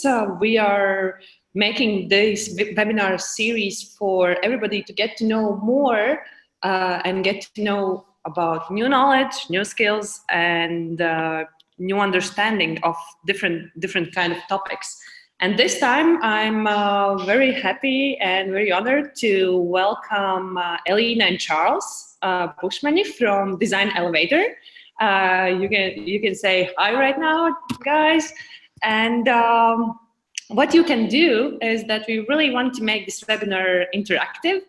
audience. We are making this webinar series for everybody to get to know more and get to know about new knowledge, new skills, and new understanding of different kind of topics. And this time, I'm very happy and very honored to welcome Elina and Charles Bushmani from Design Elevator. You can say hi right now, guys. And what you can do is that we really want to make this webinar interactive.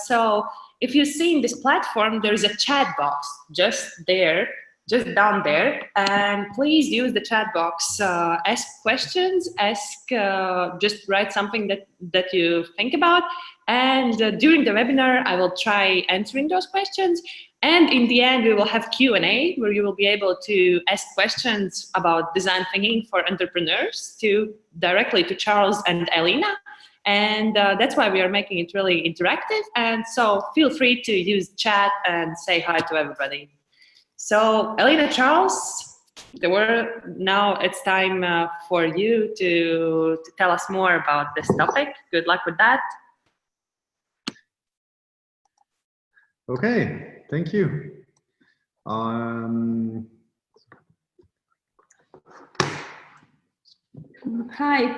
So if you see in this platform, there's a chat box just there, just down there, and please use the chat box. Ask questions, just write something that you think about, and during the webinar, I will try answering those questions. And in the end, we will have Q&A where you will be able to ask questions about design thinking for entrepreneurs directly to Charles and Elina. And that's why we are making it really interactive. And so feel free to use chat and say hi to everybody. So Elina, Charles, now it's time for you to tell us more about this topic. Good luck with that. Okay, thank you. Hi,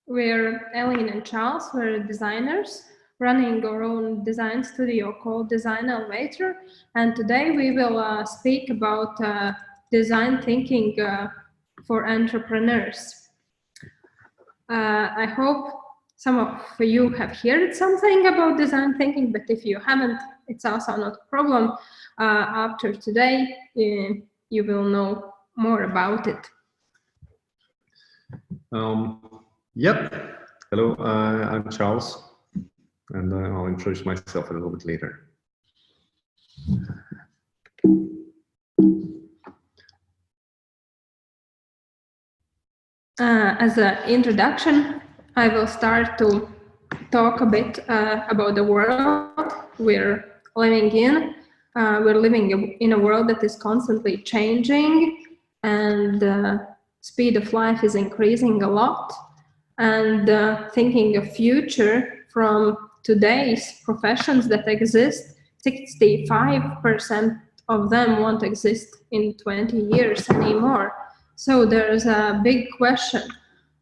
we're Elina and Charles. We're designers running our own design studio called Design Elevator. And today we will speak about design thinking for entrepreneurs. I hope some of you have heard something about design thinking, but if you haven't, it's also not a problem. After today, you will know more about it. Yep. Hello, I'm Charles, and I'll introduce myself a little bit later. As an introduction, I will start to talk a bit about the world we're living in. We're living in a world that is constantly changing, and the speed of life is increasing a lot. And thinking of future from today's professions that exist, 65% of them won't exist in 20 years anymore. So there's a big question,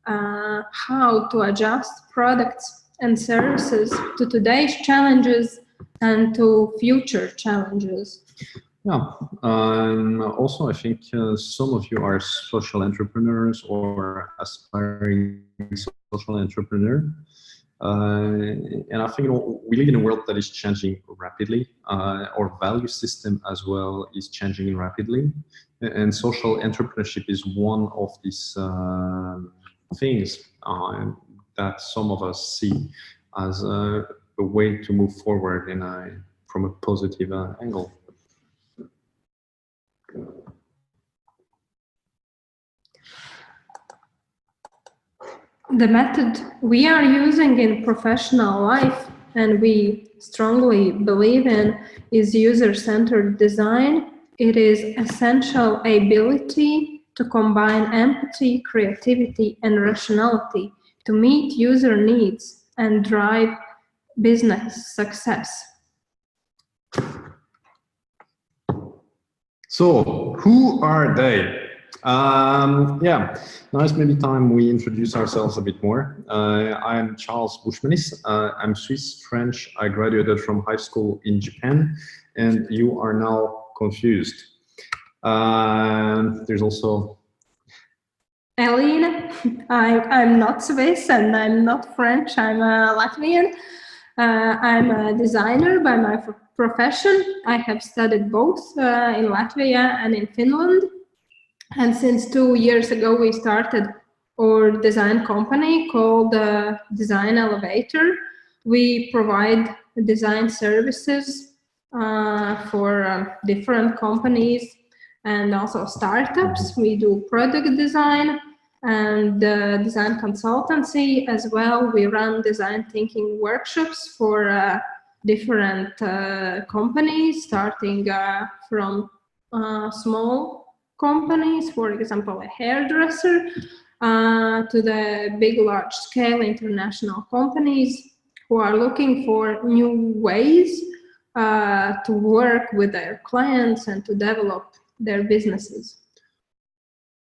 how to adjust products and services to today's challenges and to future challenges. Yeah, also I think some of you are social entrepreneurs or aspiring social entrepreneur. And I think we live in a world that is changing rapidly. Our value system as well is changing rapidly. And social entrepreneurship is one of these things that some of us see as a way to move forward from a positive angle. The method we are using in professional life and we strongly believe in is user-centered design. It is essential ability to combine empathy, creativity, and rationality to meet user needs and drive business success. So, who are they? Yeah, now it's maybe time we introduce ourselves a bit more. I'm Charles Bushmanis. I'm Swiss French. I graduated from high school in Japan, and you are now confused. There's also Elina. I'm not Swiss and I'm not French. I'm Latvian. I'm a designer by my profession. I have studied both in Latvia and in Finland. And since 2 years ago, we started our design company called Design Elevator. We provide design services for different companies and also startups. We do product design and design consultancy as well. We run design thinking workshops for different companies, starting from small companies, for example, a hairdresser, to the big, large-scale international companies who are looking for new ways to work with their clients and to develop their businesses.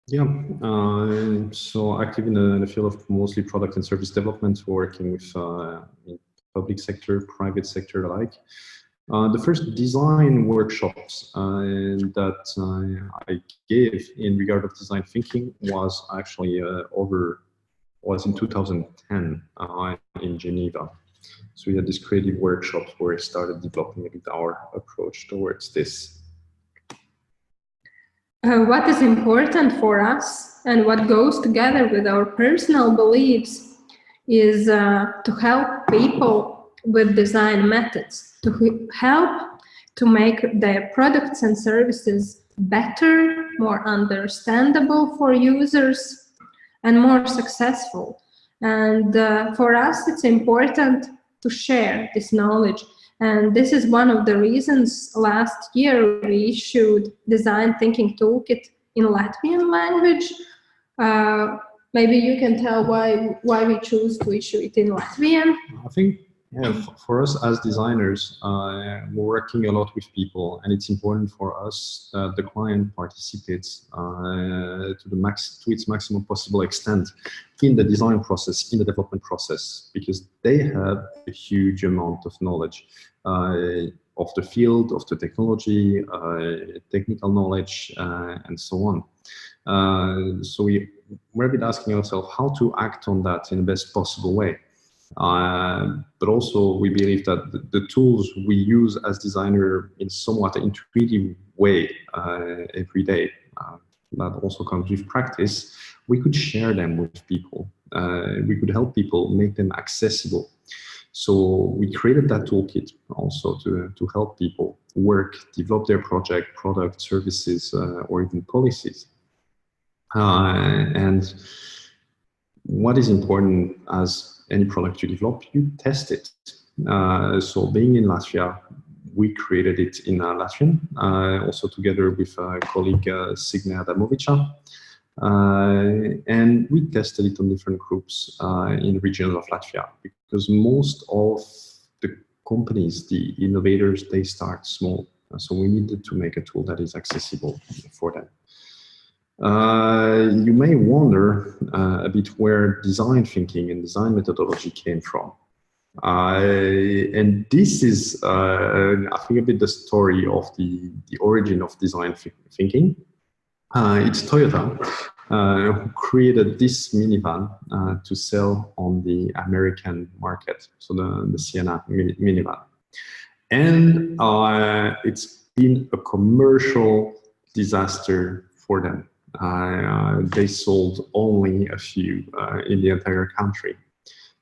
Yeah, so active in the field of mostly product and service development, working with public sector, private sector alike. The first design workshops that I gave in regard of design thinking was actually was in 2010 in Geneva. So we had these creative workshops where I started developing a bit our approach towards this. What is important for us and what goes together with our personal beliefs is to help people with design methods, to help to make their products and services better, more understandable for users, and more successful. And for us, it's important to share this knowledge. And this is one of the reasons last year we issued Design Thinking Toolkit in Latvian language. Maybe you can tell why we choose to issue it in Latvian. I think for us as designers, we're working a lot with people, and it's important for us that the client participates to its maximum possible extent in the design process, in the development process, because they have a huge amount of knowledge of the field, of the technology, technical knowledge, and so on. So we're a bit asking ourselves how to act on that in the best possible way. But also we believe that the tools we use as designer in somewhat intuitive way every day, that also comes with practice, we could share them with people. We could help people, make them accessible. So we created that toolkit also to help people work, develop their project, product, services, or even policies. And what is important as any product you develop, you test it. So being in Latvia, we created it in Latvian, also together with a colleague, Signe Adamovica. And we tested it on different groups in regions of Latvia, because most of the companies, the innovators, they start small. So we needed to make a tool that is accessible for them. You may wonder a bit where design thinking and design methodology came from. And this is, I think, a bit the story of the origin of design thinking. It's Toyota who created this minivan to sell on the American market, so the Sienna minivan. And it's been a commercial disaster for them. They sold only a few in the entire country.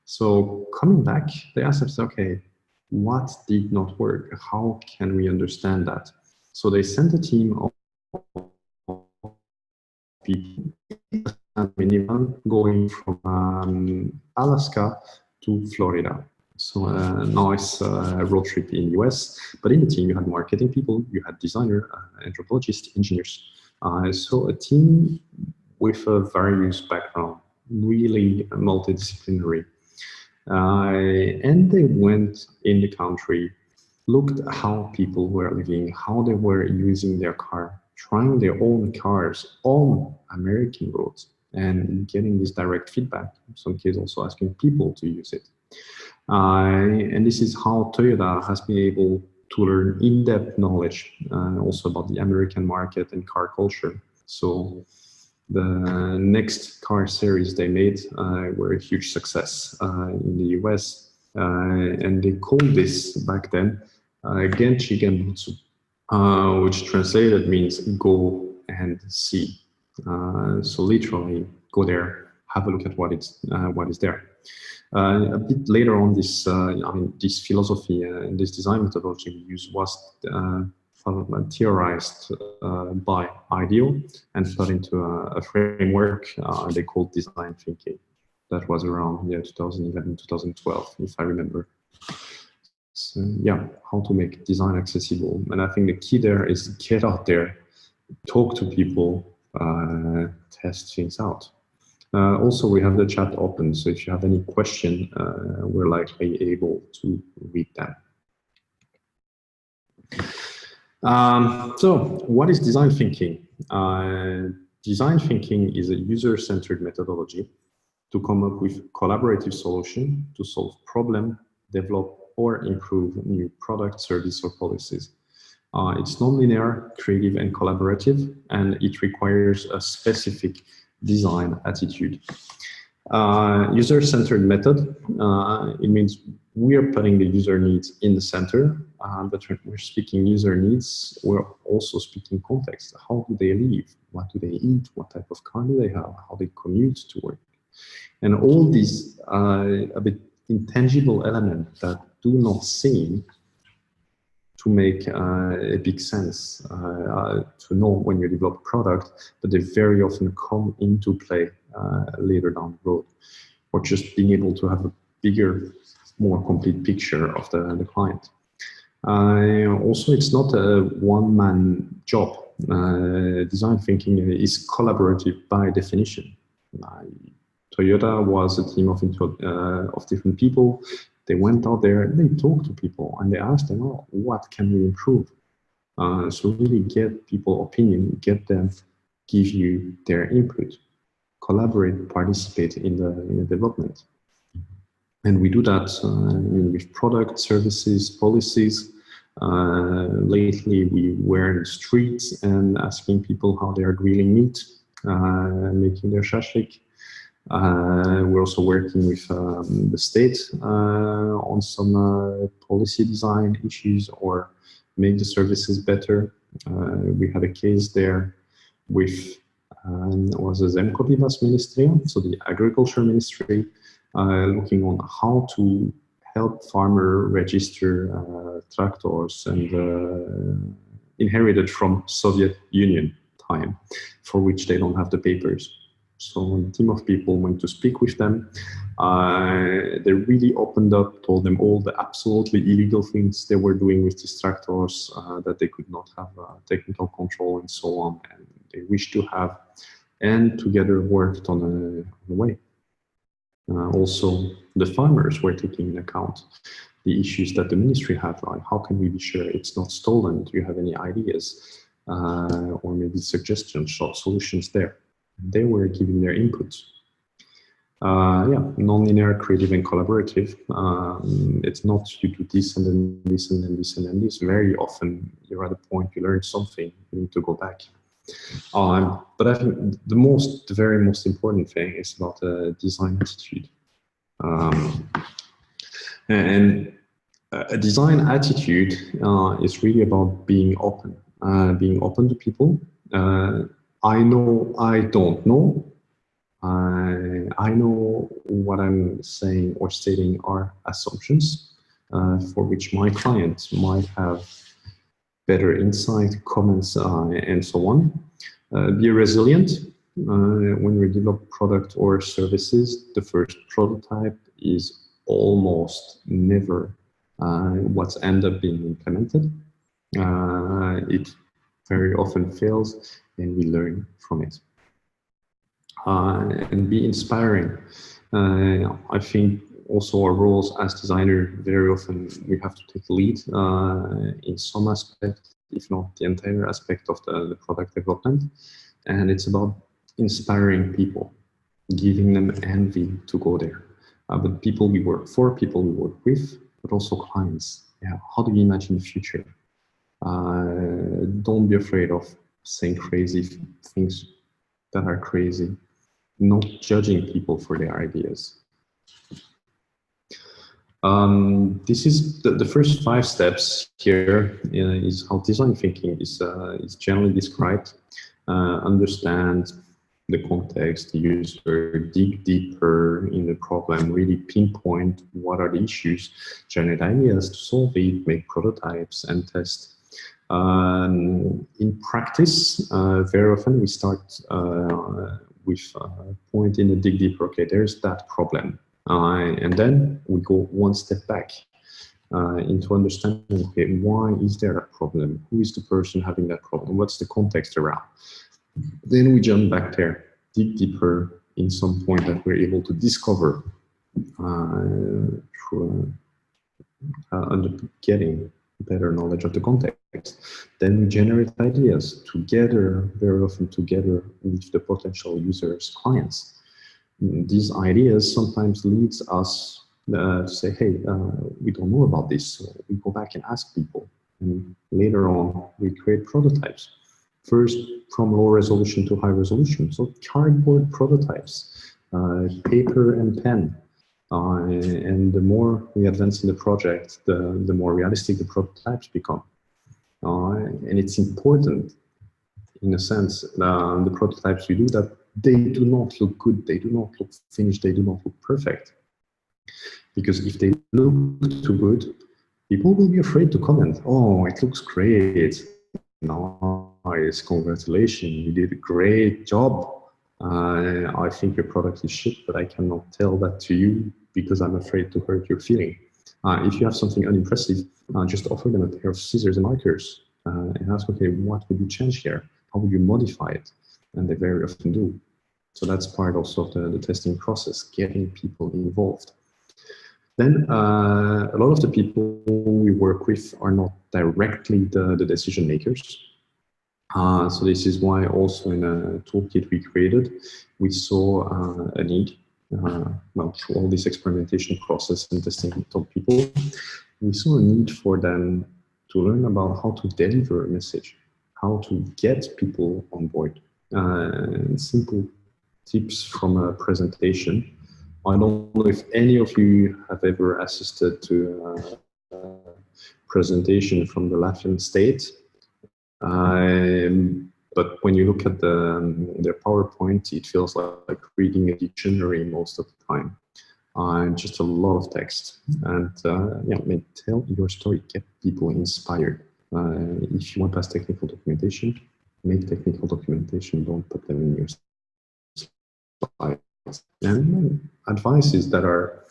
So coming back, they asked themselves, okay, what did not work? How can we understand that? So they sent a team of people going from Alaska to Florida. So a nice road trip in the US. But in the team, you had marketing people, you had designer, anthropologists, engineers. So a team with a various background, really multidisciplinary. And they went in the country, looked at how people were living, how they were using their car, trying their own cars on American roads, and getting this direct feedback. In some cases also asking people to use it. And this is how Toyota has been able to learn in-depth knowledge also about the American market and car culture. So the next car series they made were a huge success in the US. And they called this back then Genchi Genbutsu, which translated means go and see. So literally go there, have a look at what is there. A bit later on, this this philosophy and this design methodology we use was theorized by IDEO and fell into a framework they called design thinking. That was around 2011, 2012, if I remember. So yeah, how to make design accessible. And I think the key there is get out there, talk to people, test things out. Also, we have the chat open, so if you have any question, we're likely able to read them. So, what is design thinking? Design thinking is a user-centered methodology to come up with collaborative solution to solve problem, develop or improve new product, service or policies. It's non-linear, creative and collaborative, and it requires a specific design attitude. User-centered method, it means we are putting the user needs in the center, but when we're speaking user needs, we're also speaking context. How do they live? What do they eat? What type of car do they have? How they commute to work? And all these a bit intangible elements that do not seem to make a big sense to know when you develop a product, but they very often come into play later down the road, or just being able to have a bigger, more complete picture of the client. Also, it's not a one-man job. Design thinking is collaborative by definition. Toyota was a team of different people. They went out there and they talked to people and they asked them, oh, what can we improve? So really get people opinion, get them, give you their input, collaborate, participate in the development. And we do that with product, services, policies. Lately, we were in the streets and asking people how they are grilling meat, making their shashlik. We're also working with the state on some policy design issues or make the services better. We had a case there with was the Zemkopivas Ministry, so the Agriculture Ministry, looking on how to help farmer register tractors and inherited from Soviet Union time, for which they don't have the papers. So a team of people went to speak with them. They really opened up, told them all the absolutely illegal things they were doing with these tractors, that they could not have technical control and so on, and they wished to have, and together worked on a way. Also, the farmers were taking into account the issues that the ministry had, like how can we be sure it's not stolen? Do you have any ideas or maybe suggestions or solutions there? They were giving their input. Yeah, non-linear, creative and collaborative. It's not you do this and then this and then this and then this. Very often you're at a point you learn something, you need to go back. But I think the very most important thing is about the design attitude. And a design attitude is really about being open to people. I know I don't know. I know what I'm saying or stating are assumptions for which my client might have better insight, comments, and so on. Be resilient. When we develop product or services, the first prototype is almost never what's end up being implemented. It very often fails, and we learn from it. And be inspiring. I think also our roles as designer, very often we have to take lead in some aspect, if not the entire aspect of the product development. And it's about inspiring people, giving them envy to go there. But people we work for, people we work with, but also clients. Yeah, how do we imagine the future? Don't be afraid of saying crazy things that are crazy. Not judging people for their ideas. This is the first 5 steps here is how design thinking is generally described. Understand the context, the user, dig deeper in the problem, really pinpoint what are the issues, generate ideas to solve it, make prototypes and test. In practice, very often we start with point in the dig deeper. Okay, there's that problem. And then we go one step back into understanding, okay, why is there a problem? Who is the person having that problem? What's the context around? Then we jump back there, dig deeper, in some point that we're able to discover through getting better knowledge of the context, then we generate ideas together, very often together with the potential users, clients. These ideas sometimes leads us to say, hey, we don't know about this, so we go back and ask people. And later on, we create prototypes. First, from low resolution to high resolution. So cardboard prototypes, paper and pen. And the more we advance in the project, the more realistic the prototypes become. And it's important, in a sense, the prototypes we do, that they do not look good, they do not look finished, they do not look perfect. Because if they look too good, people will be afraid to comment, oh, it looks great, nice, congratulations, you did a great job. I think your product is shit, but I cannot tell that to you because I'm afraid to hurt your feeling. If you have something unimpressive, just offer them a pair of scissors and markers and ask, okay, what would you change here? How would you modify it? And they very often do. So that's part also of the testing process, getting people involved. Then a lot of the people we work with are not directly the decision makers. So this is why also in a toolkit we created, we saw a need, well, through all this experimentation process and testing top people, we saw a need for them to learn about how to deliver a message, how to get people on board. Simple tips from a presentation. I don't know if any of you have ever assisted to a presentation from the Latvian state. But when you look at their PowerPoint, it feels like reading a dictionary most of the time. Just a lot of text. And yeah, tell your story, get people inspired. If you want to pass technical documentation, make technical documentation, don't put them in your slides. And advices that are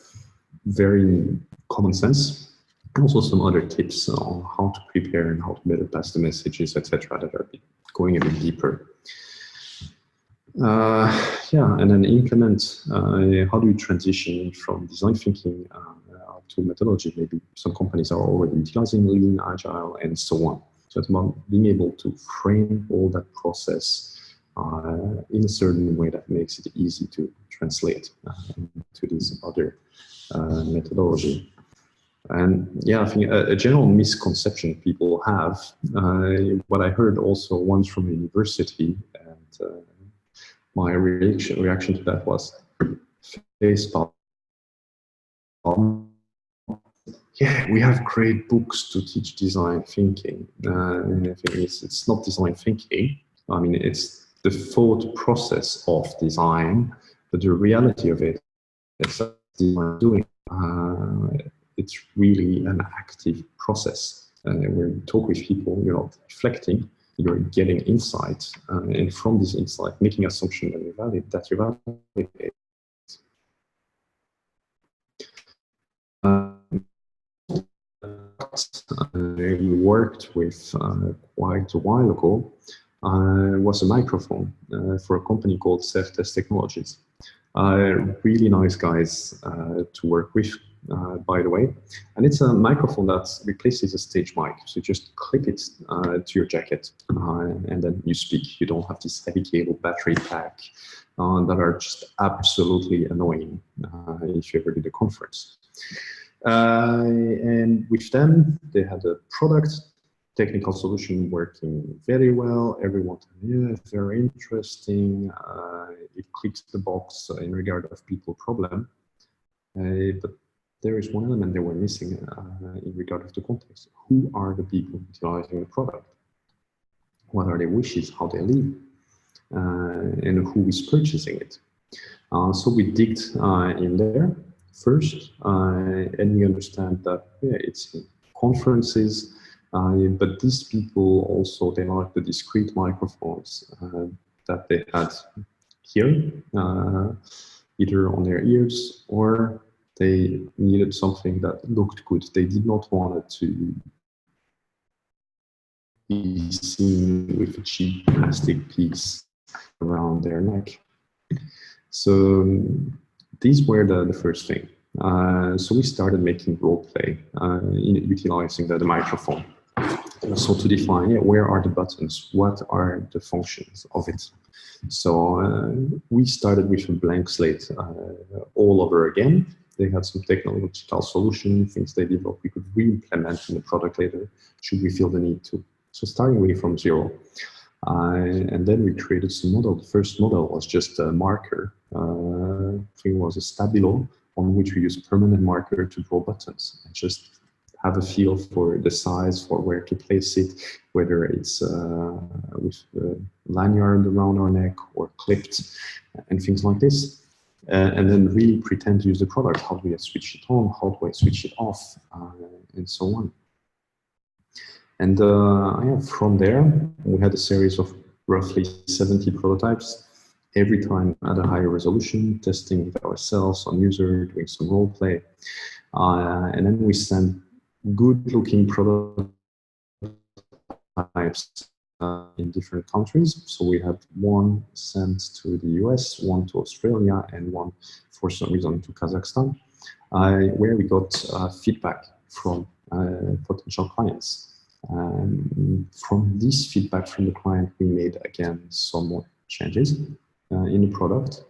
very common sense. Also some other tips on how to prepare and how to better pass the messages, etc., that are going a bit deeper. Yeah, and then implement, how do you transition from design thinking to methodology? Maybe some companies are already utilizing lean, agile, and so on. So it's about being able to frame all that process in a certain way that makes it easy to translate to this other methodology. And yeah, I think a general misconception people have, what I heard also once from a university, and my reaction to that was, Facebook, yeah, we have great books to teach design thinking. And I think it's not design thinking. I mean, it's the thought process of design, but the reality of it is that design doing. It's really an active process. When you talk with people, you're not reflecting, you're getting insights, and from this insight, making assumption that you validate. We worked with quite a while ago. Was a microphone for a company called Self-Test Technologies. Really nice guys to work with, by the way. And it's a microphone that replaces a stage mic. So you just clip it to your jacket and then you speak. You don't have this heavy cable battery pack that are just absolutely annoying if you ever did a conference. And with them, they had a product, technical solution working very well. Everyone, yeah, very interesting. It clicks the box in regard of people problem. But there is one element they were missing in regard of the context. Who are the people utilizing the product? What are their wishes? How they live? And who is purchasing it? So we digged in there first, and we understand that yeah, it's conferences. But these people also, they like the discrete microphones that they had here, either on their ears, or they needed something that looked good. They did not want it to be seen with a cheap plastic piece around their neck. So these were the first thing. So we started making role play, utilizing the microphone. So to define, where are the buttons? What are the functions of it? So we started with a blank slate all over again. They had some technological solution, things they developed we could re-implement in the product later, should we feel the need to. So starting really from zero. And then we created some model. The first model was just a marker. It was a stabilo on which we use permanent marker to draw buttons and just have a feel for the size, for where to place it, whether it's with lanyard around our neck or clipped and things like this. And then really pretend to use the product. How do I switch it on? How do I switch it off? And so on. And from there, we had a series of roughly 70 prototypes, every time at a higher resolution, testing with ourselves on user, doing some role play. And then we sent good-looking prototypes in different countries. So we had one sent to the US, one to Australia, and one, for some reason, to Kazakhstan, where we got feedback from potential clients. From this feedback from the client, we made, again, some more changes in the product.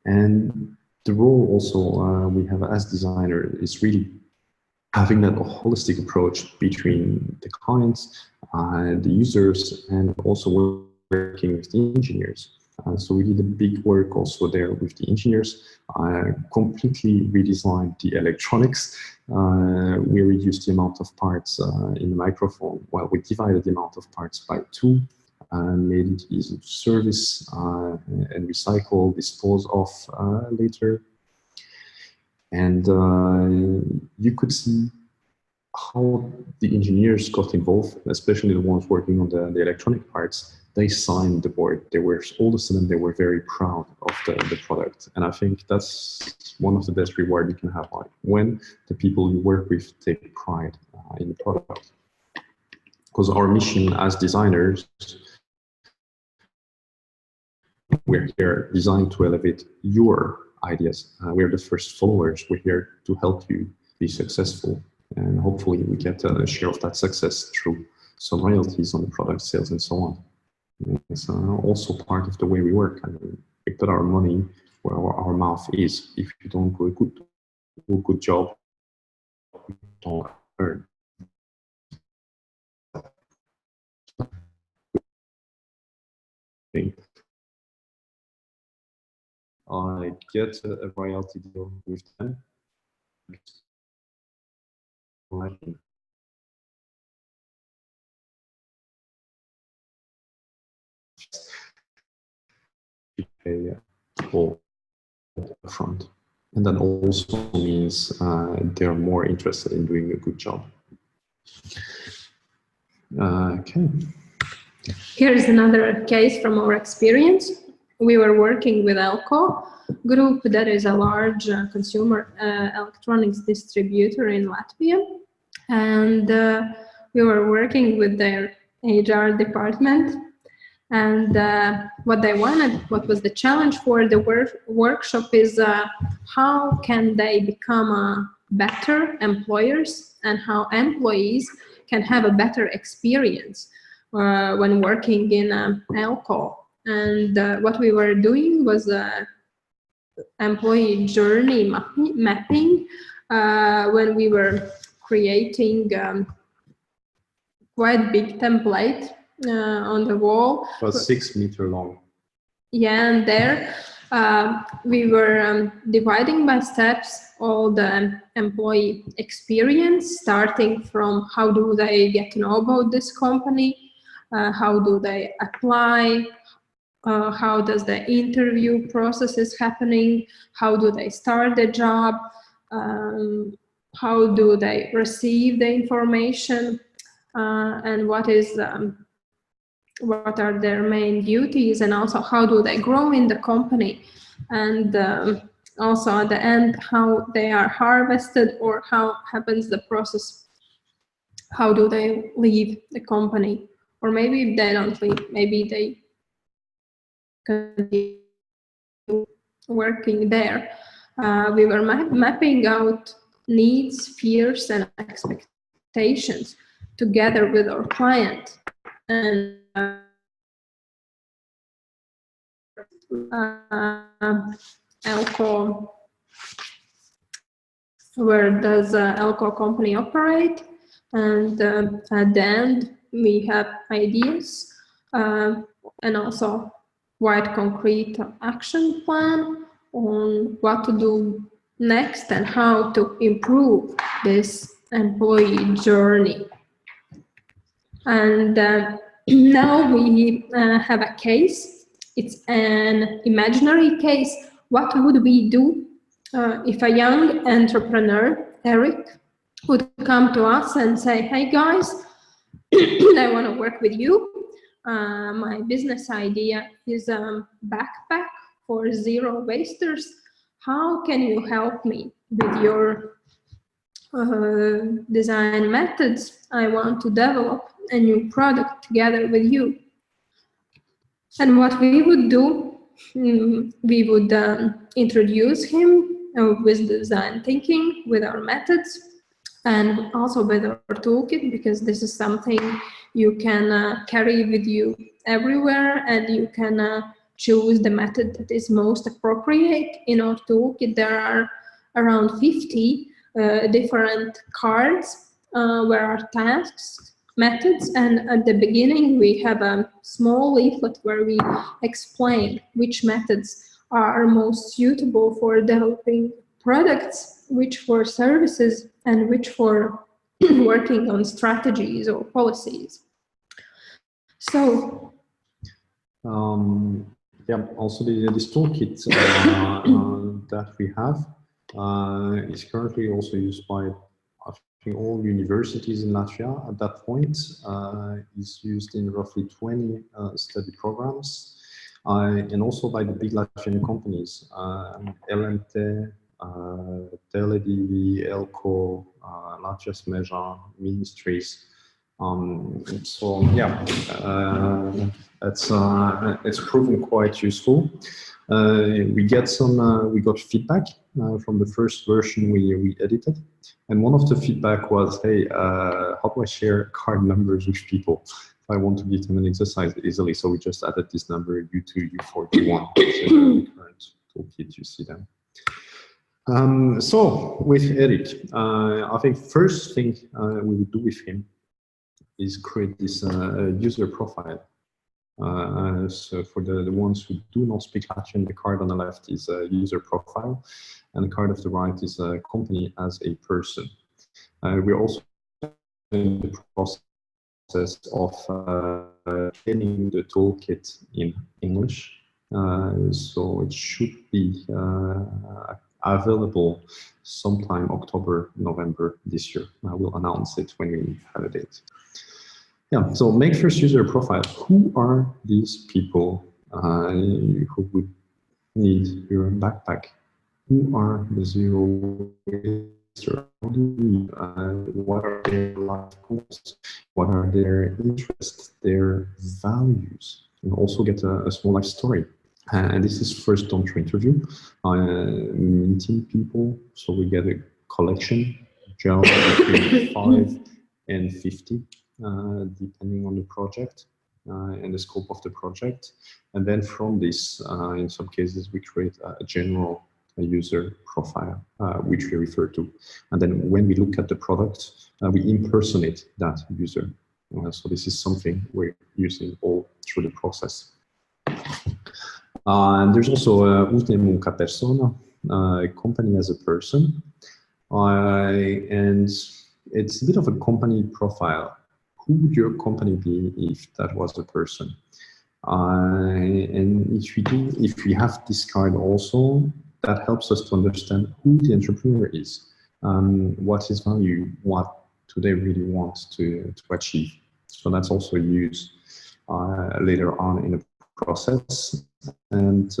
And the role also we have as designer is really having that holistic approach between the clients, the users, and also working with the engineers. So we did a big work also there with the engineers, completely redesigned the electronics. We reduced the amount of parts in the microphone. Well, we divided the amount of parts by 2, made it easy to service and recycle, dispose of later. And you could see how the engineers got involved, especially the ones working on the electronic parts. They signed the board. They were, all of a sudden, they were very proud of the product. And I think that's one of the best rewards you can have, like when the people you work with take pride in the product. Because our mission as designers, we're here designed to elevate your ideas. We're the first followers. We're here to help you be successful. And hopefully we get a share of that success through some royalties on the product sales and so on. It's also part of the way we work. I mean, we put our money where our mouth is. If you don't do a good job, you don't earn. I get a royalty deal with them. Pay all upfront, and that also means they're more interested in doing a good job. Okay. Here's another case from our experience. We were working with Elko Group, that is a large consumer electronics distributor in Latvia, and we were working with their HR department. And what they wanted, what was the challenge for the workshop is how can they become better employers and how employees can have a better experience when working in Elko. And what we were doing was employee journey mapping when we were creating quite big template on the wall. It was 6 meters long. Yeah, and there we were dividing by steps all the employee experience, starting from how do they get to know about this company, how do they apply, how does the interview process is happening, how do they start the job, how do they receive the information, and what are their main duties, and also how do they grow in the company, and also at the end how they are harvested, or how happens the process, how do they leave the company, or maybe if they don't leave, maybe they continue working there. We were mapping out needs, fears, and expectations together with our client. And Elko, where does Elko company operate? And at the end, we have ideas and also quite concrete action plan on what to do next and how to improve this employee journey. And now we have a case. It's an imaginary case. What would we do if a young entrepreneur, Eric, would come to us and say, hey guys, I want to work with you. My business idea is a backpack for zero wasters. How can you help me with your design methods? I want to develop a new product together with you. And what we would do, we would introduce him with design thinking, with our methods, and also with our toolkit, because this is something you can carry with you everywhere, and you can choose the method that is most appropriate. In our toolkit, there are around 50 different cards where are tasks, methods, and at the beginning we have a small leaflet where we explain which methods are most suitable for developing products, which for services, and which for working on strategies or policies. So yeah, also this toolkit that we have is currently also used by, I think, all universities in Latvia at that point. Is used in roughly 20 study programs, and also by the big Latvian companies, LMT, Teledivi, Elko, Latvijas Meža, ministries. So yeah, it's proven quite useful. We got feedback from the first version we edited, and one of the feedback was, hey, how do I share card numbers with people if I want to give them an exercise easily? So we just added this number, U2, U41. So in the current toolkit, you see them. So with Eric, I think first thing we would do with him is create this user profile. So for the ones who do not speak Latvian, the card on the left is a user profile, and the card of the right is a company as a person. We're also in the process of getting the toolkit in English, so it should be available sometime October, November this year. I will announce it when we have a date. Yeah, so make first user profile. Who are these people who would need your backpack? Who are the zero waster? What are their life goals? What are their interests, their values? And also get a small life story. And this is first done through interview, meeting people. So we get a collection, generally between 5 and 50. Depending on the project and the scope of the project. And then from this, in some cases, we create a general user profile, which we refer to. And then when we look at the product, we impersonate that user. So this is something we're using all through the process. And there's also uzņēmuma kā persona, company as a person. And it's a bit of a company profile. Who would your company be if that was a person? And if we have this card also, that helps us to understand who the entrepreneur is, what his value, what do they really want to achieve. So that's also used later on in the process. And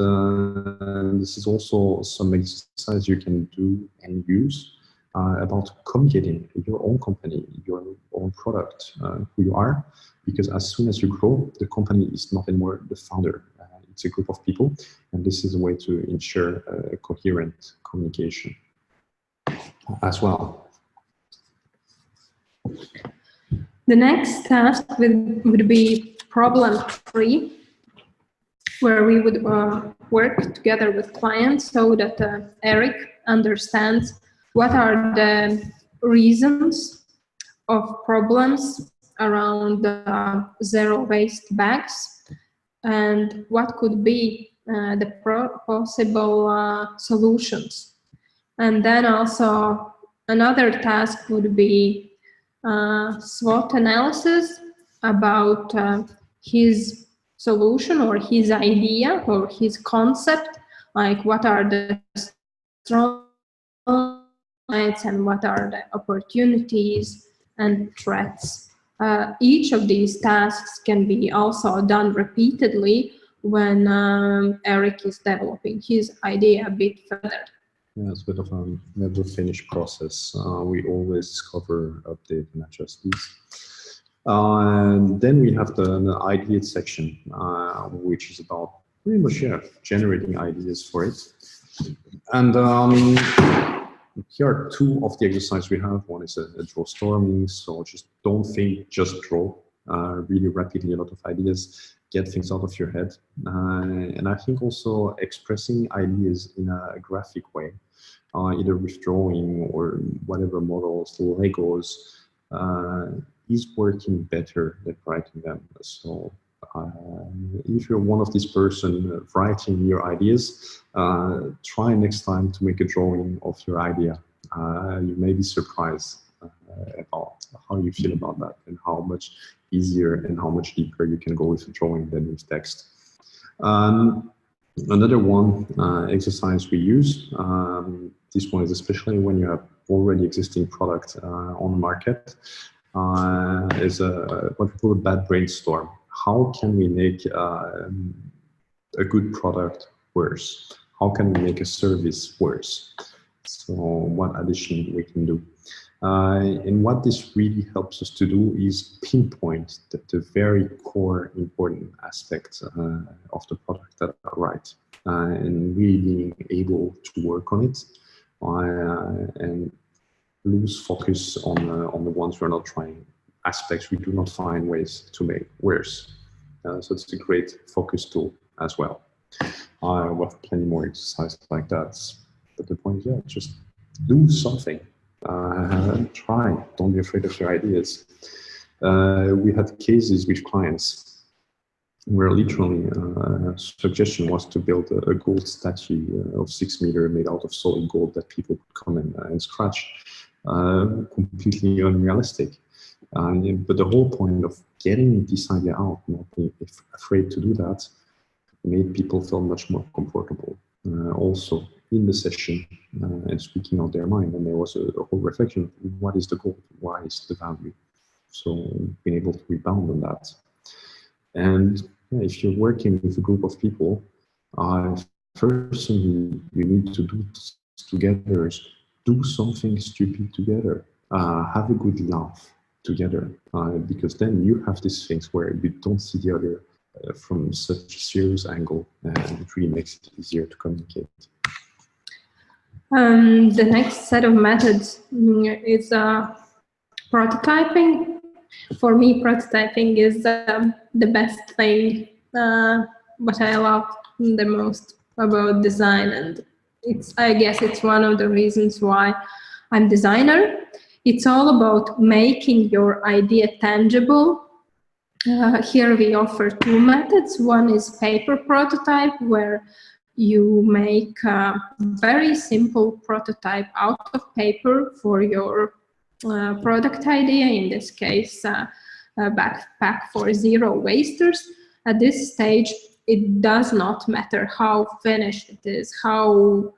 this is also some exercise you can do and use about communicating your own company, your own product, who you are, because as soon as you grow, the company is not anymore the founder. it's a group of people, and this is a way to ensure coherent communication as well. The next task would be problem 3, where we would work together with clients so that Eric understands what are the reasons of problems around zero waste bags and what could be the possible solutions. And then also another task would be SWOT analysis about his solution or his idea or his concept, like what are the strong points and what are the opportunities and threats. Each of these tasks can be also done repeatedly when Eric is developing his idea a bit further. Yeah, it's a bit of a never finish process. We always discover, update, and adjust these. And then we have the idea section, which is about pretty much generating ideas for it. And here are 2 of the exercises we have. One is a draw storming, so just don't think, just draw. Really rapidly, a lot of ideas, get things out of your head. And I think also expressing ideas in a graphic way, either with drawing or whatever models, Legos, is working better than writing them. So if you're one of these person writing your ideas, try next time to make a drawing of your idea. You may be surprised about how you feel about that and how much easier and how much deeper you can go with a drawing than with text. Another one exercise we use, this one is especially when you have already existing product on the market, is what we call a bad brainstorm. How can we make a good product worse? How can we make a service worse? So what addition we can do? And what this really helps us to do is pinpoint the very core important aspects of the product that are right, and really being able to work on it and lose focus on the ones we're not trying, aspects we do not find ways to make worse. So it's a great focus tool as well. We have plenty more exercises like that, but the point is, just do something. Try, don't be afraid of your ideas. We had cases with clients where literally suggestion was to build a gold statue of 6 meters made out of solid gold that people could come and scratch. Completely unrealistic. But the whole point of getting this idea out, not being afraid to do that, made people feel much more comfortable. Also in the session and speaking out their mind, and there was a whole reflection of what is the goal, why is the value. So being able to rebound on that. And if you're working with a group of people, first thing you need to do together is do something stupid together. Have a good laugh together, because then you have these things where you don't see the other from such a serious angle, and it really makes it easier to communicate. The next set of methods is prototyping. For me, prototyping is the best thing, what I love the most about design, and I guess it's one of the reasons why I'm designer. It's all about making your idea tangible. Here we offer 2 methods. One is paper prototype, where you make a very simple prototype out of paper for your product idea, in this case, a backpack for zero wasters. At this stage, it does not matter how finished it is, how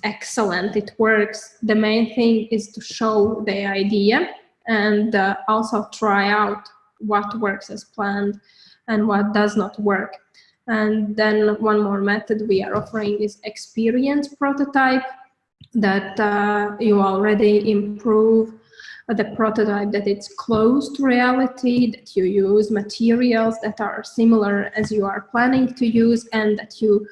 excellent it works. The main thing is to show the idea and also try out what works as planned and what does not work. And then one more method we are offering is experience prototype, that you already improve the prototype that it's close to reality, that you use materials that are similar as you are planning to use, and that you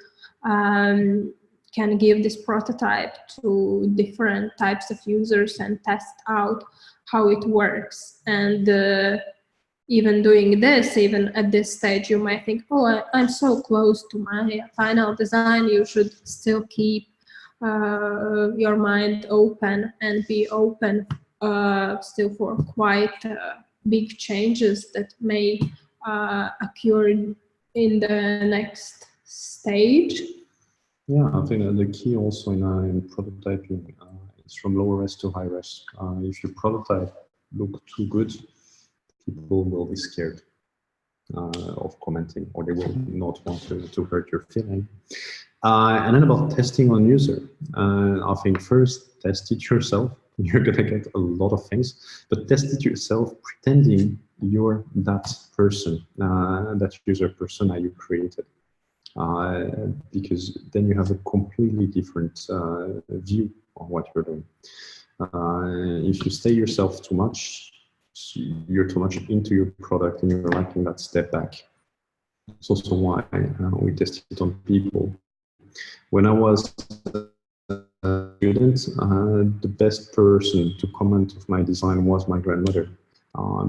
can give this prototype to different types of users and test out how it works. And even doing this, even at this stage, you might think, oh, I'm so close to my final design. You should still keep your mind open and be open still for quite big changes that may occur in the next stage. Yeah, I think the key also in prototyping is from low res to high res. If your prototype look too good, people will be scared of commenting, or they will not want to hurt your feeling. And then about testing on user, I think first test it yourself. You're gonna get a lot of things, but test it yourself, pretending you're that person, that user persona you created. Because then you have a completely different view on what you're doing. If you stay yourself too much, you're too much into your product and you're lacking that step back. It's also why we test it on people. When I was a student, the best person to comment of my design was my grandmother,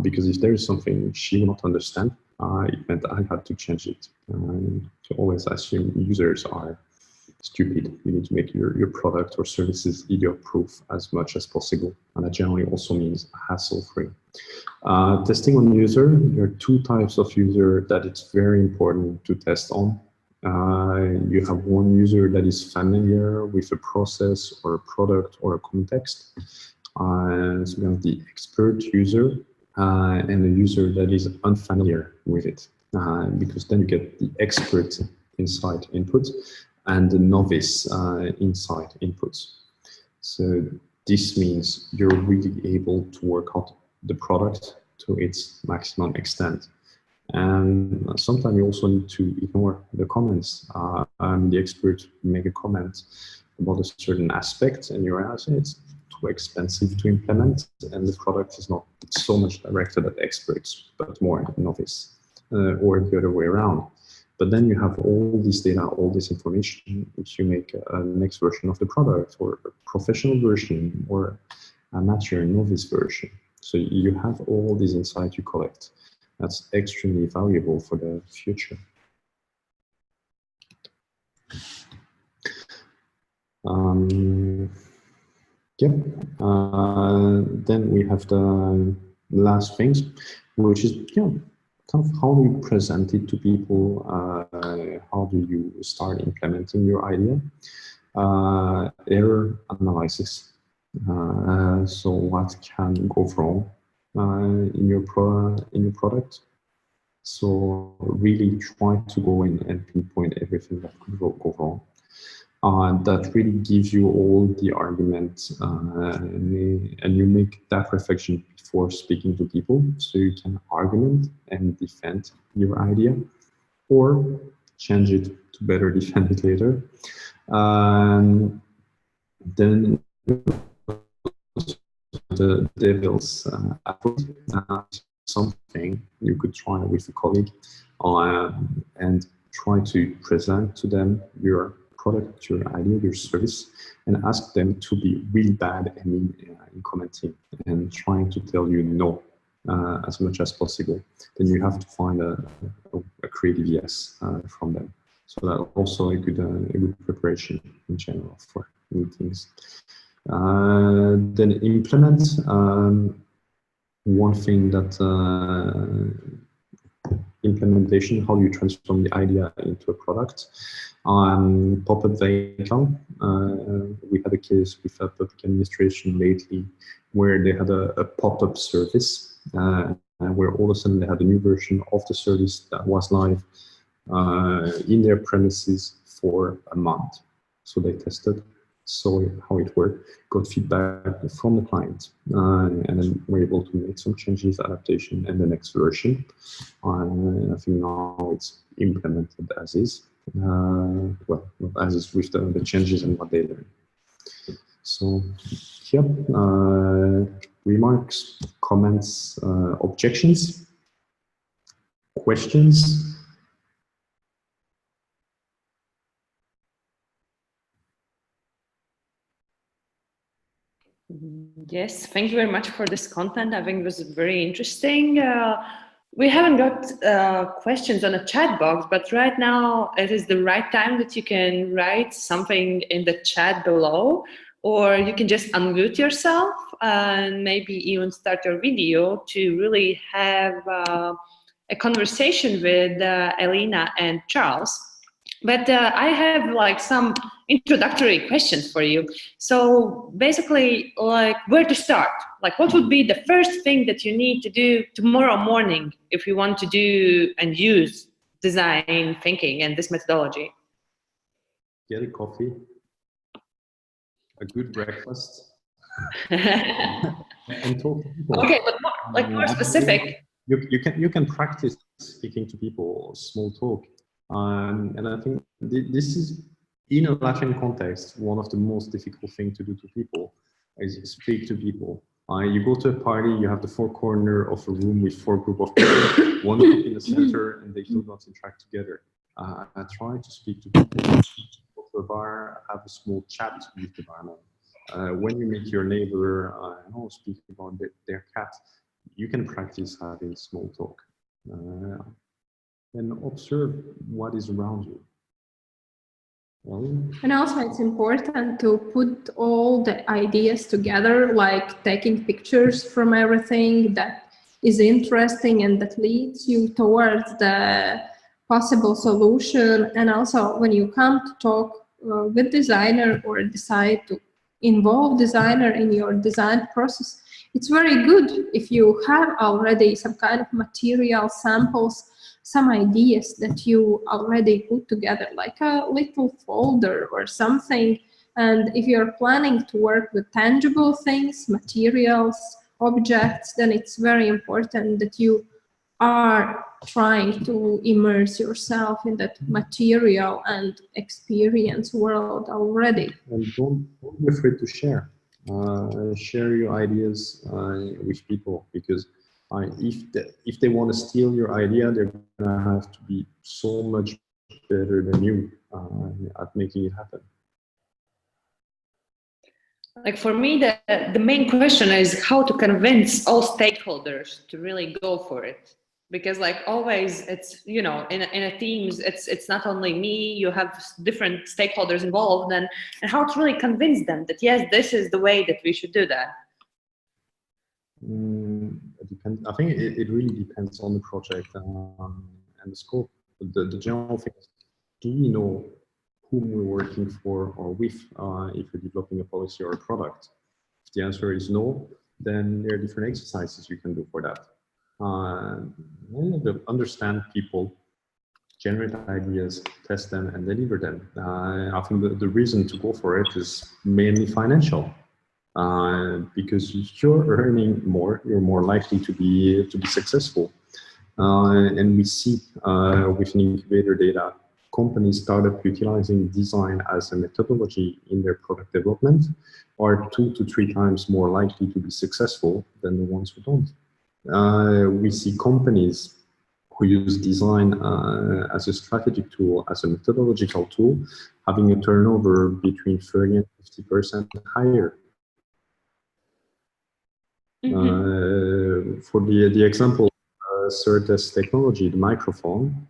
because if there is something she will not understand, it meant I had to change it. To always assume users are stupid. You need to make your product or services idiot-proof as much as possible, and that generally also means hassle-free. Testing on user, there are two types of user that it's very important to test on. You have one user that is familiar with a process or a product or a context. So you have the expert user and the user that is unfamiliar with it, because then you get the expert insight input and the novice insight inputs. So this means you're really able to work out the product to its maximum extent. And sometimes you also need to ignore the comments. The expert make a comment about a certain aspect and you realize it's too expensive to implement and the product is not so much directed at experts, but more novice, or the other way around. But then you have all this data, all this information, if you make a next version of the product or a professional version or a mature novice version. So you have all these insights you collect. That's extremely valuable for the future. Then we have the last things, which is kind of how do you present it to people? How do you start implementing your idea? Error analysis. So what can go wrong in your product? So really try to go in and pinpoint everything that could go wrong. That really gives you all the arguments, and you make that reflection before speaking to people, so you can argument and defend your idea, or change it to better defend it later. Then the devil's advocate, something you could try with a colleague, and try to present to them your product, your idea, your service, and ask them to be really bad in commenting and trying to tell you no as much as possible. Then you have to find a creative yes from them. So that's also a good preparation in general for meetings. Then implement. One thing that implementation, how do you transform the idea into a product? Pop-up vehicle. We had a case with a public administration lately where they had a pop-up service where all of a sudden they had a new version of the service that was live in their premises for a month. So they tested, saw how it worked, got feedback from the client, and then were able to make some changes, adaptation, and the next version. I think now it's implemented as is. Well, as is with the changes and what they learn. So, yep. remarks, comments, objections, questions? Yes, thank you very much for this content. I think it was very interesting. We haven't got questions on a chat box, but right now it is the right time that you can write something in the chat below, or you can just unmute yourself and maybe even start your video to really have a conversation with Elena and Charles. But I have like some introductory questions for you. So basically, like, where to start? Like, what would be the first thing that you need to do tomorrow morning if you want to do and use design thinking and this methodology? Get a coffee, a good breakfast, and talk to people. Okay, but more specific. You can practice speaking to people, small talk. And I think this is, in a Latvian context, one of the most difficult things to do to people is speak to people. You go to a party, you have the four corners of a room with four groups of people, one group in the center, and they do not interact together. I try to speak to people, go to a bar, have a small chat with the barman. When you meet your neighbor, speak about their cat, you can practice having small talk. And observe what is around you. And also it's important to put all the ideas together, like taking pictures from everything that is interesting and that leads you towards the possible solution. And also when you come to talk with designer or decide to involve designer in your design process, it's very good if you have already some kind of material samples, some ideas that you already put together, like a little folder or something. And if you're planning to work with tangible things, materials, objects, then it's very important that you are trying to immerse yourself in that material and experience world already. And don't be afraid to share. Share your ideas with people, because if they want to steal your idea, they're going to have to be so much better than you at making it happen. Like for me, the main question is how to convince all stakeholders to really go for it. Because like always, it's, in a teams, it's not only me, you have different stakeholders involved, and how to really convince them that, yes, this is the way that we should do that. It depends. I think it really depends on the project and the scope. The general thing is, do we know whom we're working for or with if we're developing a policy or a product? If the answer is no, then there are different exercises you can do for that. Understand people, generate ideas, test them, and deliver them. I think the reason to go for it is mainly financial. Because if you're earning more, you're more likely to be successful. And we see with incubator data, companies startup utilizing design as a methodology in their product development are 2 to 3 times more likely to be successful than the ones who don't. We see companies who use design as a strategic tool, as a methodological tool, having a turnover between 30 and 50% higher. For the example, Certes technology, the microphone,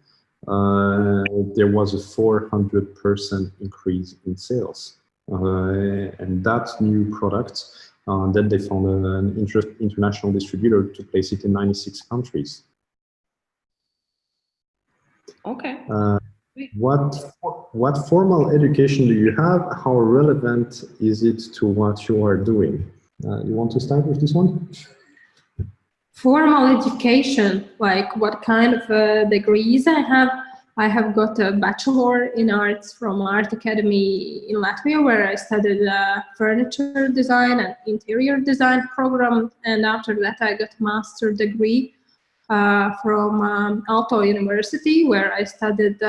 there was a 400% increase in sales. And that new product, then they found an international distributor to place it in 96 countries. Okay. What formal education do you have? How relevant is it to what you are doing? You want to start with this one? Formal education, like what kind of degrees I have? I have got a bachelor in arts from Art Academy in Latvia, where I studied furniture design and interior design program. And after that, I got a master's degree from Aalto University, where I studied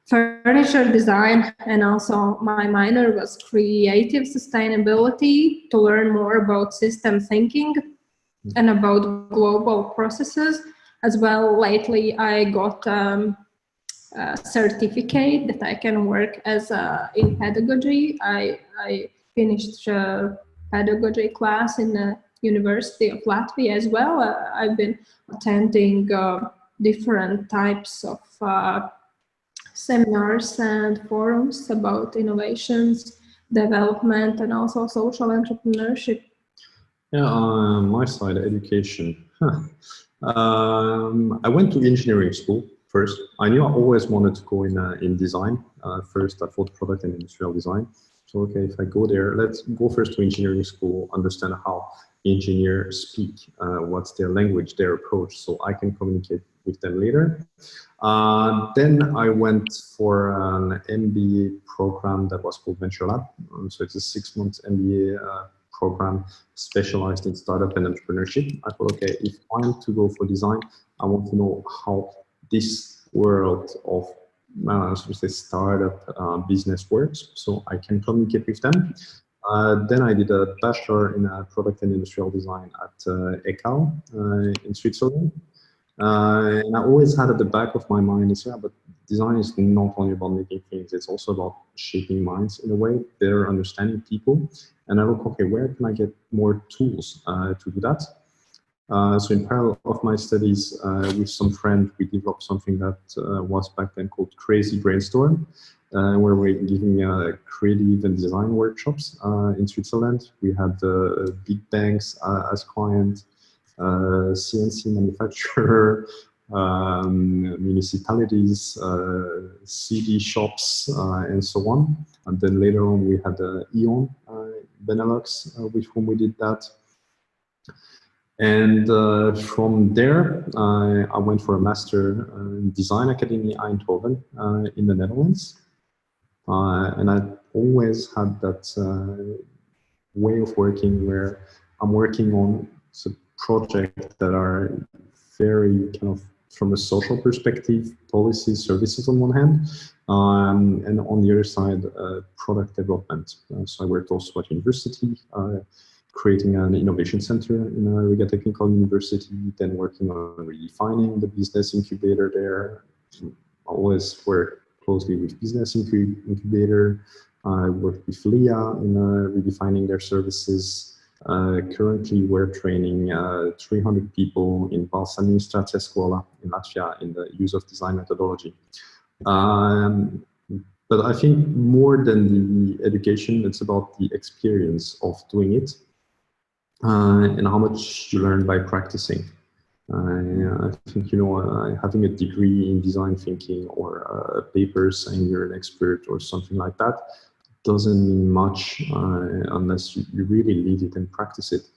furniture design, and also my minor was creative sustainability, to learn more about system thinking and about global processes. As well, lately I got a certificate that I can work as in pedagogy. I finished a pedagogy class in the University of Latvia as well. I've been attending different types of seminars and forums about innovations, development, and also social entrepreneurship. Yeah, on my side, education. I went to engineering school first. I knew I always wanted to go in design. First, I thought product and industrial design. So, okay, if I go there, let's go first to engineering school, understand how engineers speak, what's their language, their approach, so I can communicate with them later. Then I went for an MBA program that was called Venture Lab. So it's a 6-month MBA program specialized in startup and entrepreneurship. I thought, okay, if I'm to go for design, I want to know how this world of startup business works, so I can communicate with them. Then I did a bachelor in product and industrial design at ECAL in Switzerland. And I always had at the back of my mind is, yeah, but design is not only about making things, it's also about shaping minds in a way, better understanding people. And I look, okay, where can I get more tools to do that? So in parallel of my studies with some friends, we developed something that was back then called Crazy Brainstorm, where we're giving creative and design workshops in Switzerland. We had big banks as clients, CNC manufacturer, municipalities, CD shops, and so on. And then later on, we had Eon, Benelux, with whom we did that. And from there, I went for a master in Design Academy Eindhoven in the Netherlands. And I always had that way of working where I'm working on projects that are very kind of from a social perspective, policies, services on one hand, and on the other side, product development. So I worked also at university, creating an innovation center in Riga Technical University, then working on redefining the business incubator there. I always work closely with business incubator. I worked with LIA in redefining their services. Currently, we're training 300 people in Valsts Administrația Scola in Latvia in the use of design methodology. But I think more than the education, it's about the experience of doing it and how much you learn by practicing. I think, you know, having a degree in design thinking or a paper saying you're an expert or something like that doesn't mean much unless you really live it and practice it.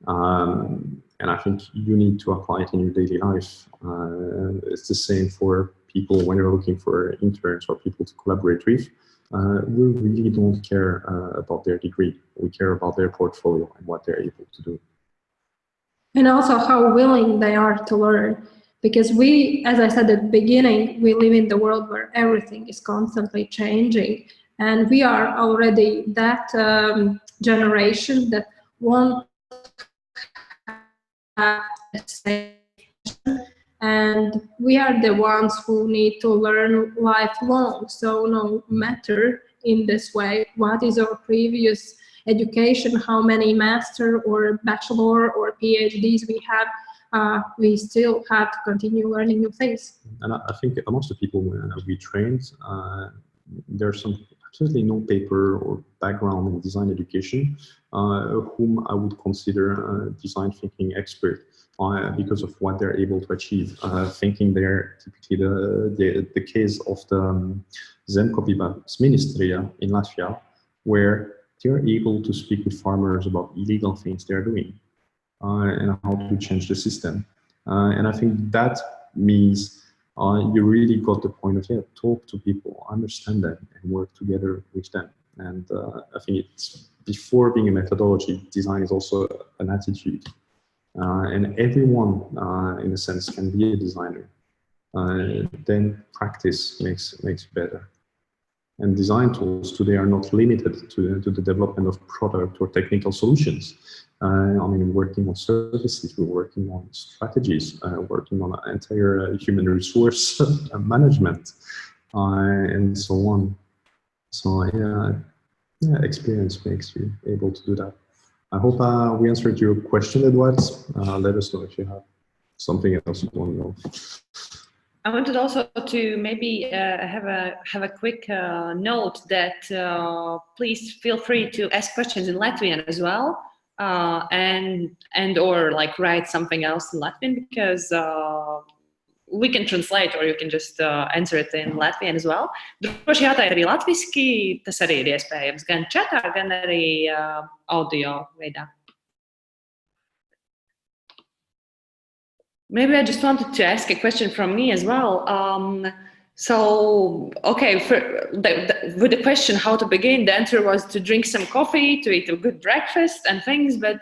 And I think you need to apply it in your daily life. It's the same for people when you're looking for interns or people to collaborate with. We really don't care about their degree. We care about their portfolio and what they're able to do. And also how willing they are to learn. Because we, as I said at the beginning, we live in the world where everything is constantly changing. And we are already that generation that won't have the same. And we are the ones who need to learn lifelong. So no matter in this way, what is our previous education, how many master or bachelor or PhDs we have, we still have to continue learning new things. And I think amongst the people we trained, there's absolutely no paper or background in design education, whom I would consider a design thinking expert because of what they're able to achieve. Thinking they're typically the case of the Zemkopības Ministrija in Latvia, where they're able to speak with farmers about illegal things they're doing and how to change the system. And I think that means you really got the point of, yeah, talk to people, understand them, and work together with them. And I think it's, before being a methodology, design is also an attitude. And everyone, in a sense, can be a designer. then practice makes better. And design tools today are not limited to the development of product or technical solutions. I mean, working on services, we're working on strategies, working on entire human resource management, and so on. So yeah, experience makes you able to do that. I hope we answered your question, Edward. Let us know if you have something else you want to know. I wanted also to maybe have a quick note that please feel free to ask questions in Latvian as well, and or like write something else in Latvian, because we can translate, or you can just answer it in Latvian as well. Droši jātāja arī latviski, tas arī ir iespējams gan chatā, gan arī audio veidā. Maybe I just wanted to ask a question from me as well. So, okay, with the question how to begin, the answer was to drink some coffee, to eat a good breakfast and things, but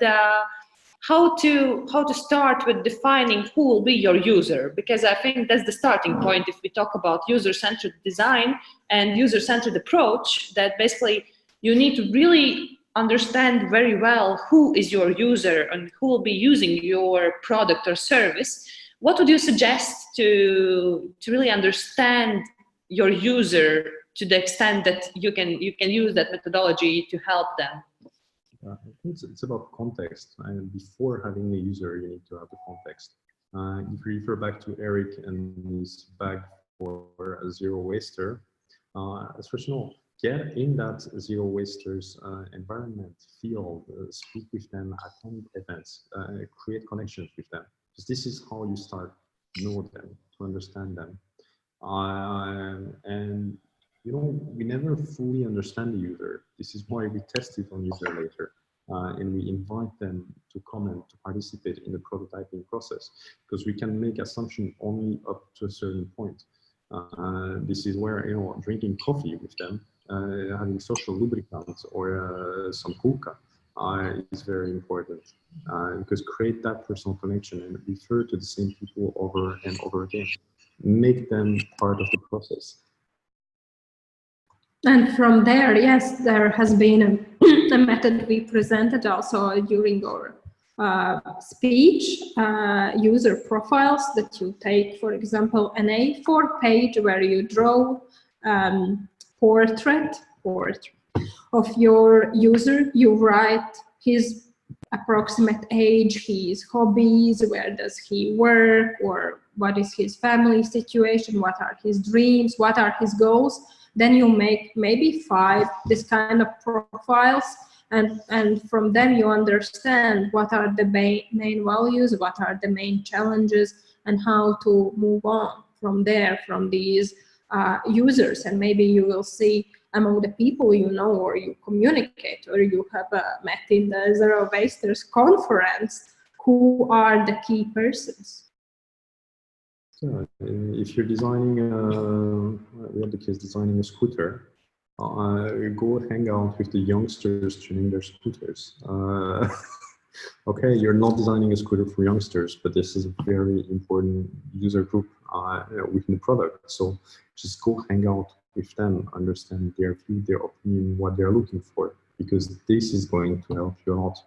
how to start with defining who will be your user, because I think that's the starting point if we talk about user-centered design and user-centered approach, that basically you need to really understand very well who is your user and who will be using your product or service. What would you suggest to really understand your user to the extent that you can use that methodology to help them? I think it's about context, and before having a user, you need to have the context. If you refer back to Eric and his bag for a zero waster, especially get in that zero wasters environment, field, speak with them, attend events, create connections with them, because this is how you start to know them, to understand them. And you know, we never fully understand the user. This is why we test it on user later, and we invite them to come and to participate in the prototyping process, because we can make assumption only up to a certain point. This is where, you know, drinking coffee with them, having social lubricants or some hookah is very important, because create that personal connection and refer to the same people over and over again. Make them part of the process. And from there, yes, there has been a method we presented also during our speech, user profiles that you take, for example, an A4 page where you draw portrait of your user. You write his approximate age, his hobbies, where does he work, or what is his family situation, what are his dreams, what are his goals. Then you make maybe 5 this kind of profiles, and from them you understand what are the main values, what are the main challenges, and how to move on from there, from these users. And maybe you will see among the people you know, or you communicate, or you have met in the Zero Wasters conference, who are the key persons. So if you're designing, we have the case designing a scooter, go hang out with the youngsters tuning their scooters. Okay, you're not designing a scooter for youngsters, but this is a very important user group within the product. So just go hang out with them, understand their view, their opinion, what they're looking for, because this is going to help you a lot.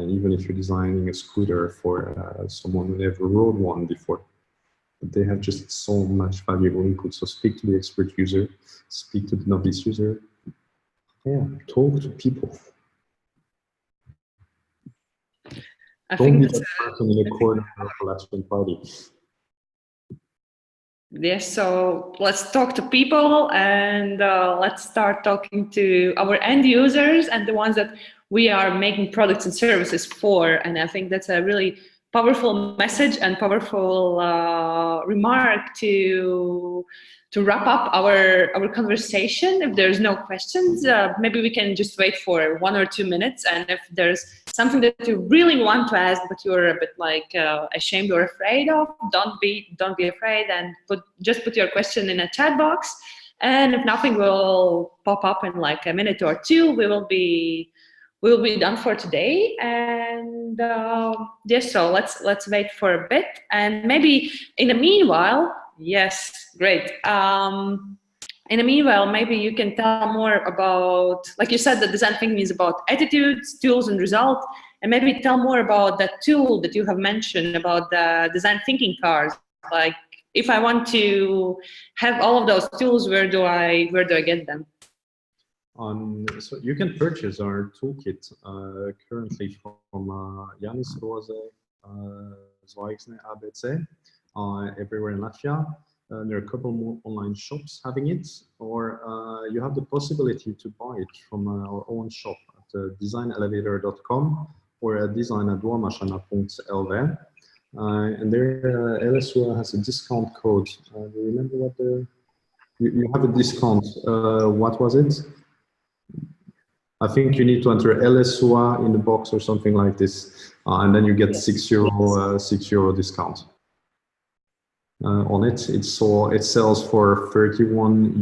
Even if you're designing a scooter for someone who never rode one before. They have just so much valuable input. So speak to the expert user, speak to the novice user. Yeah, talk to people. Don't be that person in the corner of a Latvian party. Yes, so let's talk to people, and let's start talking to our end users and the ones that we are making products and services for. And I think that's a really powerful message and powerful remark to wrap up our conversation. If there's no questions, maybe we can just wait for 1 or 2 minutes. And if there's something that you really want to ask, but you're a bit like ashamed or afraid of, don't be afraid, and just put your question in a chat box. And if nothing will pop up in like a minute or 2, we'll be done for today. And yes, so let's wait for a bit, and maybe in the meanwhile Yes, great. In the meanwhile, maybe you can tell more about, like you said, the design thinking is about attitudes, tools, and results, and maybe tell more about that tool that you have mentioned about the design thinking cards. Like, if I want to have all of those tools, where do I get them? So you can purchase our toolkit currently from Yanis Roze, Zwaigzne, ABC, everywhere in Latvia. There are a couple more online shops having it, or you have the possibility to buy it from our own shop at designelevator.com or at domāšana.lv. And there, LSUA has a discount code. Do you remember what you have a discount? What was it? I think you need to enter LSUA in the box or something like this, and then you get €6 discount on it. It sells for €31,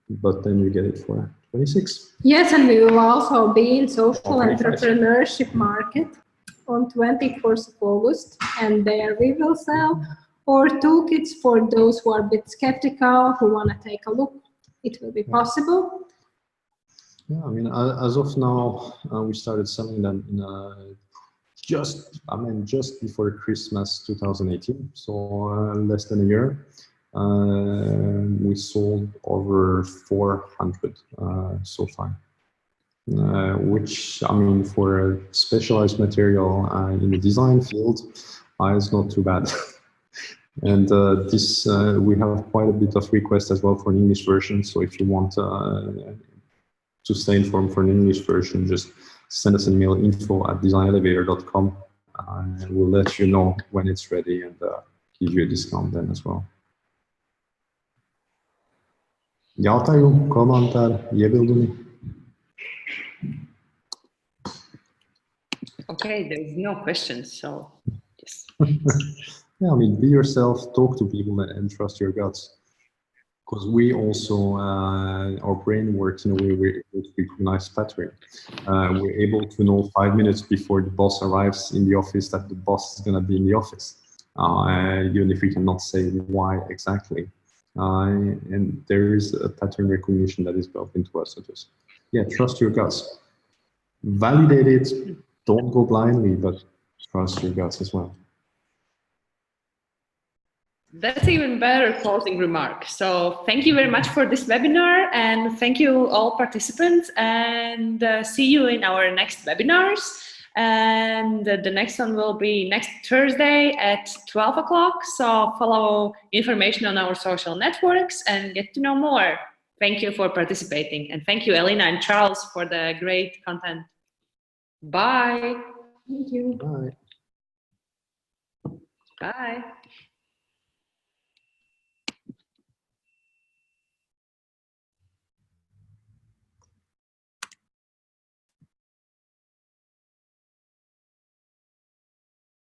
but then you get it for 26. Yes, and we will also be in social entrepreneurship market on 24th of August, and there we will sell our toolkits for those who are a bit skeptical, who want to take a look. It will be possible. Yeah, I mean, as of now, we started selling them in just before Christmas 2018, so less than a year. We sold over 400 so far, which, I mean, for a specialized material in the design field, is not too bad. And this we have quite a bit of requests as well for an English version. So if you want to stay informed for an English version, just send us an email, info@designelevator.com, and we'll let you know when it's ready and give you a discount then as well. Jautājumu, komentāri, iebildumi? Okay, there's no questions, so yes. Yeah, I mean, be yourself, talk to people, and trust your guts. Because we also, our brain works in a way we're able to recognize pattern. We're able to know 5 minutes before the boss arrives in the office that the boss is going to be in the office, even if we cannot say why exactly. And there is a pattern recognition that is built into us. So just, trust your guts. Validate it. Don't go blindly, but trust your guts as well. That's even better closing remark. So thank you very much for this webinar, and thank you all participants, and see you in our next webinars. And the next one will be next Thursday at 12 o'clock. So follow information on our social networks and get to know more. Thank you for participating. And thank you, Elina and Charles, for the great content. Bye. Thank you. Bye. Bye.